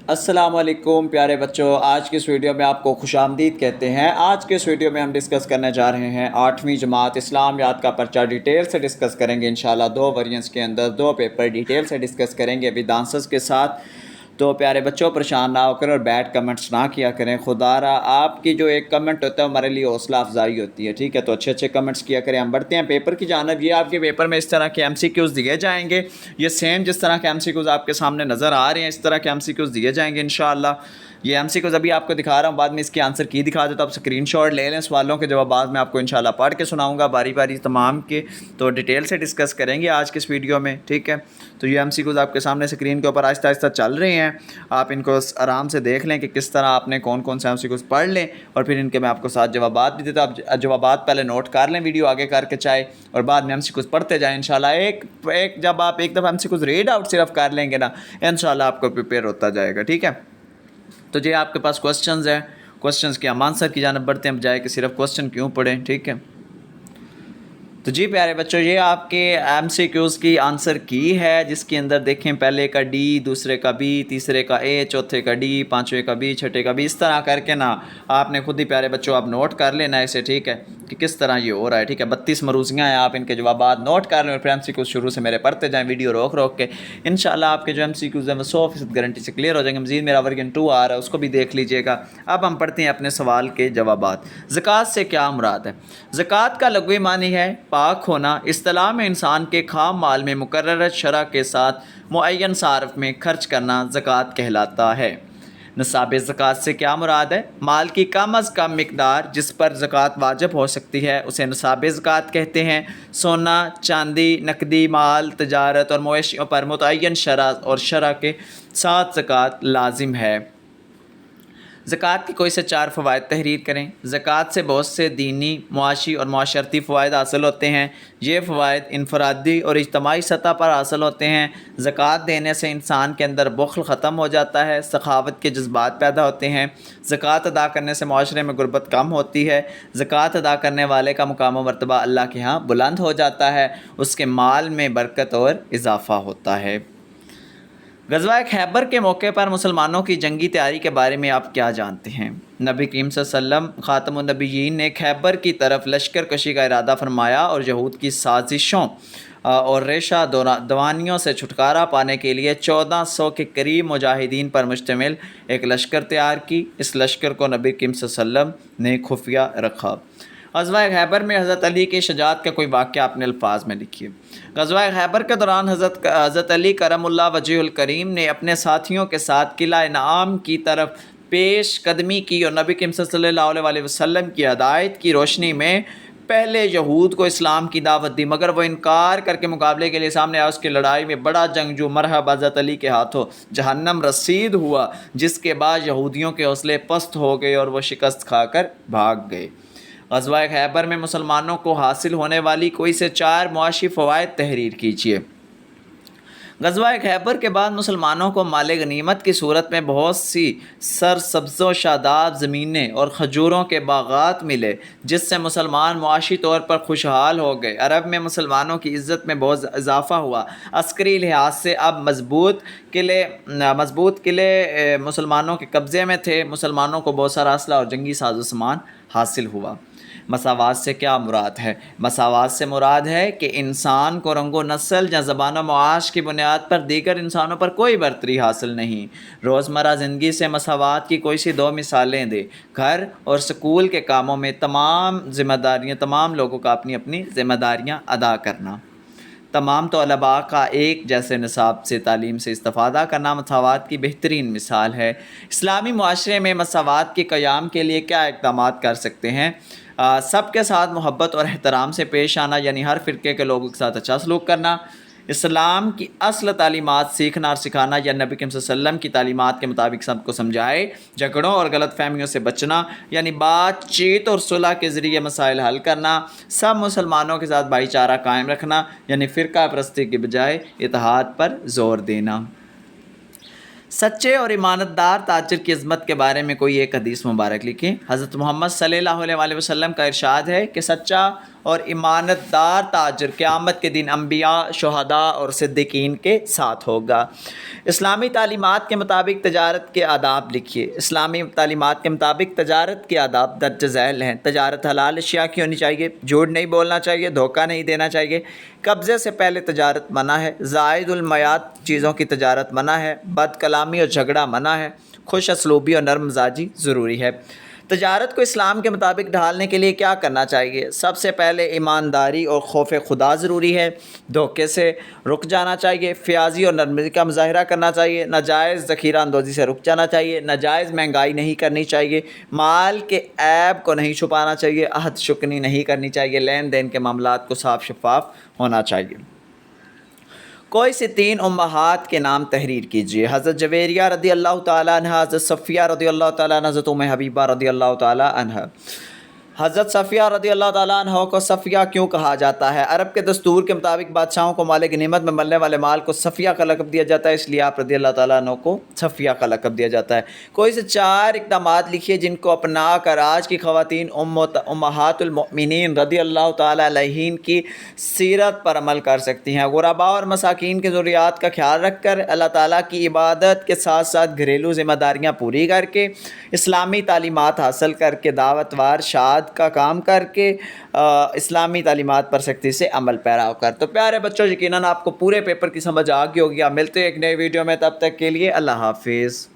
السلام علیکم پیارے بچوں، آج کے اس ویڈیو میں آپ کو خوش آمدید کہتے ہیں۔ آج کے اس ویڈیو میں ہم ڈسکس کرنے جا رہے ہیں 8ویں جماعت اسلامیات کا پرچہ۔ ڈیٹیل سے ڈسکس کریں گے انشاءاللہ، 2 ویریئنٹس کے اندر 2 پیپر ڈیٹیل سے ڈسکس کریں گے ود آنسرز کے ساتھ۔ تو پیارے بچوں پریشان نہ ہو کریں اور بیڈ کمنٹس نہ کیا کریں، خدا را آپ کی جو ایک کمنٹ ہوتا ہے ہمارے لیے حوصلہ افزائی ہوتی ہے، ٹھیک ہے؟ تو اچھے اچھے کمنٹس کیا کریں۔ ہم بڑھتے ہیں پیپر کی جانب۔ یہ آپ کے پیپر میں اس طرح کے ایم سی کیوز دیے جائیں گے، یہ سیم جس طرح کے ایم سی کیوز آپ کے سامنے نظر آ رہے ہیں اس طرح کے ایم سی کیوز دیے جائیں گے انشاءاللہ۔ یہ ایم سی کیوز ابھی آپ کو دکھا رہا ہوں، بعد میں اس کی آنسر کی دکھا دیتا ہوں، آپ اسکرین شاٹ لے لیں سوالوں کے جوابات میں آپ کو انشاءاللہ پڑھ کے سناؤں گا باری باری تمام کے، تو ڈیٹیل سے ڈسکس کریں گے آج کے اس ویڈیو میں، ٹھیک ہے؟ تو یہ ایم سی کیوز آپ کے سامنے اسکرین کے اوپر آہستہ آہستہ چل رہے ہیں، آپ ان کو آرام سے دیکھ لیں کہ کس طرح آپ نے کون کون سے ایم سی کیوز پڑھ لیں، اور پھر ان کے میں آپ کو ساتھ جوابات بھی دیتا ہوں۔ آپ جوابات پہلے نوٹ کر لیں ویڈیو آگے کر کے چاہے، اور بعد میں ایم سی کیوز پڑھتے جائیں انشاءاللہ۔ جب آپ ایک دفعہ M C Qs read out صرف کر لیں گے نا، انشاءاللہ آپ کو پریپیئر ہوتا جائے گا، ٹھیک ہے؟ تو جی آپ کے پاس کوسچنز ہیں، کوسچنز کے ہم آنسر کی جانب بڑھتے ہیں بجائے کہ صرف کوسچن کیوں پڑھیں، ٹھیک ہے؟ تو جی پیارے بچوں، یہ آپ کے ایم سی کیوز کی آنسر کی ہے، جس کے اندر دیکھیں پہلے کا ڈی، دوسرے کا بی، تیسرے کا اے، چوتھے کا ڈی، پانچویں کا بی، چھٹے کا بی، اس طرح کر کے نا آپ نے خود ہی پیارے بچوں آپ نوٹ کر لینا اسے، ٹھیک ہے؟ کہ کس طرح یہ ہو رہا ہے، ٹھیک ہے؟ 32 مروزیاں ہیں، آپ ان کے جوابات نوٹ کر لیں اور پھر ایم سی کیوز شروع سے میرے پڑھتے جائیں ویڈیو روک روک کے۔ انشاءاللہ آپ کے جو ایم سی کیوز ہیں وہ 100% گارنٹی سے کلیئر ہو جائیں گے۔ مزید میرا ورژن 2 آ رہا ہے، اس کو بھی دیکھ لیجئے گا۔ اب ہم پڑھتے ہیں اپنے سوال کے جوابات۔ زکوٰۃ سے کیا مراد ہے؟ زکوٰۃ کا لغوی معنی ہے پاک ہونا۔ اصطلاح میں انسان کے خام مال میں مقررہ شرح کے ساتھ معین صارف میں خرچ کرنا زکوٰۃ کہلاتا ہے۔ نصاب زکوٰۃ سے کیا مراد ہے؟ مال کی کم از کم مقدار جس پر زکوٰۃ واجب ہو سکتی ہے اسے نصاب زکوٰۃ کہتے ہیں۔ سونا، چاندی، نقدی مال، تجارت اور مویشیوں پر متعین شرح اور شرح کے ساتھ زکوٰۃ لازم ہے۔ زکوٰۃ کے کوئی سے 4 فوائد تحریر کریں۔ زکوٰۃ سے بہت سے دینی، معاشی اور معاشرتی فوائد حاصل ہوتے ہیں۔ یہ فوائد انفرادی اور اجتماعی سطح پر حاصل ہوتے ہیں۔ زکوٰۃ دینے سے انسان کے اندر بخل ختم ہو جاتا ہے، سخاوت کے جذبات پیدا ہوتے ہیں۔ زکوٰۃ ادا کرنے سے معاشرے میں غربت کم ہوتی ہے۔ زکوٰۃ ادا کرنے والے کا مقام و مرتبہ اللہ کے ہاں بلند ہو جاتا ہے، اس کے مال میں برکت اور اضافہ ہوتا ہے۔ غزوہ خیبر کے موقع پر مسلمانوں کی جنگی تیاری کے بارے میں آپ کیا جانتے ہیں؟ نبی کریم صلی اللہ علیہ وسلم خاتم النبیین نے خیبر کی طرف لشکر کشی کا ارادہ فرمایا اور یہود کی سازشوں اور ریشہ دوانیوں سے چھٹکارا پانے کے لیے 1400 کے قریب مجاہدین پر مشتمل ایک لشکر تیار کی۔ اس لشکر کو نبی کریم صلی اللہ علیہ وسلم نے خفیہ رکھا۔ غزوہ خیبر میں حضرت علی کی شجاعت کا کوئی واقعہ اپنے الفاظ میں لکھیے۔ غزوہ خیبر کے دوران حضرت علی کرم اللہ وجہ الکریم نے اپنے ساتھیوں کے ساتھ قلعہ انعام کی طرف پیش قدمی کی اور نبی کریم صلی اللہ علیہ وسلم کی ہدایت کی روشنی میں پہلے یہود کو اسلام کی دعوت دی، مگر وہ انکار کر کے مقابلے کے لیے سامنے آیا۔ اس کی لڑائی میں بڑا جنگجو مرحب حضرت علی کے ہاتھوں جہنم رسید ہوا، جس کے بعد یہودیوں کے حوصلے پست ہو گئے اور وہ شکست کھا کر بھاگ گئے۔ غزوہ خیبر میں مسلمانوں کو حاصل ہونے والی کوئی سے 4 معاشی فوائد تحریر کیجیے۔ غزوہ خیبر کے بعد مسلمانوں کو مال غنیمت کی صورت میں بہت سی سرسبز و شاداب زمینیں اور کھجوروں کے باغات ملے، جس سے مسلمان معاشی طور پر خوشحال ہو گئے۔ عرب میں مسلمانوں کی عزت میں بہت اضافہ ہوا۔ عسکری لحاظ سے اب مضبوط قلعے مسلمانوں کے قبضے میں تھے۔ مسلمانوں کو بہت سارا اسلحہ اور جنگی ساز و سامان حاصل ہوا۔ مساوات سے کیا مراد ہے؟ مساوات سے مراد ہے کہ انسان کو رنگ و نسل یا زبان و معاش کی بنیاد پر دیگر انسانوں پر کوئی برتری حاصل نہیں۔ روزمرہ زندگی سے مساوات کی کوئی سی 2 مثالیں دے۔ گھر اور سکول کے کاموں میں تمام لوگوں کا اپنی اپنی ذمہ داریاں ادا کرنا۔ تمام طلباء کا ایک جیسے نصاب سے تعلیم سے استفادہ کرنا مساوات کی بہترین مثال ہے۔ اسلامی معاشرے میں مساوات کے قیام کے لیے کیا اقدامات کر سکتے ہیں؟ سب کے ساتھ محبت اور احترام سے پیش آنا، یعنی ہر فرقے کے لوگوں کے ساتھ اچھا سلوک کرنا۔ اسلام کی اصل تعلیمات سیکھنا اور سکھانا، یا نبی کریم صلی اللہ علیہ وسلم کی تعلیمات کے مطابق سب کو سمجھائے۔ جھگڑوں اور غلط فہمیوں سے بچنا، یعنی بات چیت اور صلح کے ذریعے مسائل حل کرنا۔ سب مسلمانوں کے ساتھ بھائی چارہ قائم رکھنا، یعنی فرقہ پرستی کے بجائے اتحاد پر زور دینا۔ سچے اور ایماندار تاجر کی عظمت کے بارے میں کوئی ایک حدیث مبارک لکھیں۔ حضرت محمد صلی اللہ علیہ وسلم کا ارشاد ہے کہ سچا اور امانت دار تاجر قیامت کے دن انبیاء، شہداء اور صدیقین کے ساتھ ہوگا۔ اسلامی تعلیمات کے مطابق تجارت کے آداب لکھیے۔ اسلامی تعلیمات کے مطابق تجارت کے آداب درج ذیل ہیں۔ تجارت حلال اشیاء کی ہونی چاہیے، جھوٹ نہیں بولنا چاہیے، دھوکہ نہیں دینا چاہیے، قبضے سے پہلے تجارت منع ہے، زائد المیعاد چیزوں کی تجارت منع ہے، بد کلامی اور جھگڑا منع ہے، خوش اسلوبی اور نرم مزاجی ضروری ہے۔ تجارت کو اسلام کے مطابق ڈھالنے کے لیے کیا کرنا چاہیے؟ سب سے پہلے ایمانداری اور خوف خدا ضروری ہے، دھوکے سے رک جانا چاہیے، فیاضی اور نرمی کا مظاہرہ کرنا چاہیے، ناجائز ذخیرہ اندوزی سے رک جانا چاہیے، ناجائز مہنگائی نہیں کرنی چاہیے، مال کے عیب کو نہیں چھپانا چاہیے، عہد شکنی نہیں کرنی چاہیے، لین دین کے معاملات کو صاف شفاف ہونا چاہیے۔ کوئی سے 3 امہات کے نام تحریر کیجیے۔ حضرت جویریہ رضی اللہ تعالیٰ عنہ، حضرت صفیہ رضی اللہ تعالیٰ عنہ، حضرت ام حبیبہ رضی اللہ تعالیٰ عنہ۔ حضرت صفیہ رضی اللہ تعالیٰ عنہ کو صفیہ کیوں کہا جاتا ہے؟ عرب کے دستور کے مطابق بادشاہوں کو مال غنیمت میں ملنے والے مال کو صفیہ کا لقب دیا جاتا ہے، اس لیے آپ رضی اللہ تعالیٰ عنہ کو صفیہ کا لقب دیا جاتا ہے۔ کوئی سے 4 اقدامات لکھیے جن کو اپنا کر آج کی خواتین امہات المؤمنین رضی اللہ تعالیٰ علیہن کی سیرت پر عمل کر سکتی ہیں۔ غرباء اور مساکین کی ضروریات کا خیال رکھ کر، اللہ تعالیٰ کی عبادت کے ساتھ ساتھ گھریلو ذمہ داریاں پوری کر کے، اسلامی تعلیمات حاصل کر کے، دعوت وار شاد کا کام کر کے، اسلامی تعلیمات پر سختی سے عمل پیرا ہو کر۔ تو پیارے بچوں، یقیناً آپ کو پورے پیپر کی سمجھ آ گئی ہوگی۔ آپ ملتے ہیں ایک نئے ویڈیو میں، تب تک کے لیے اللہ حافظ۔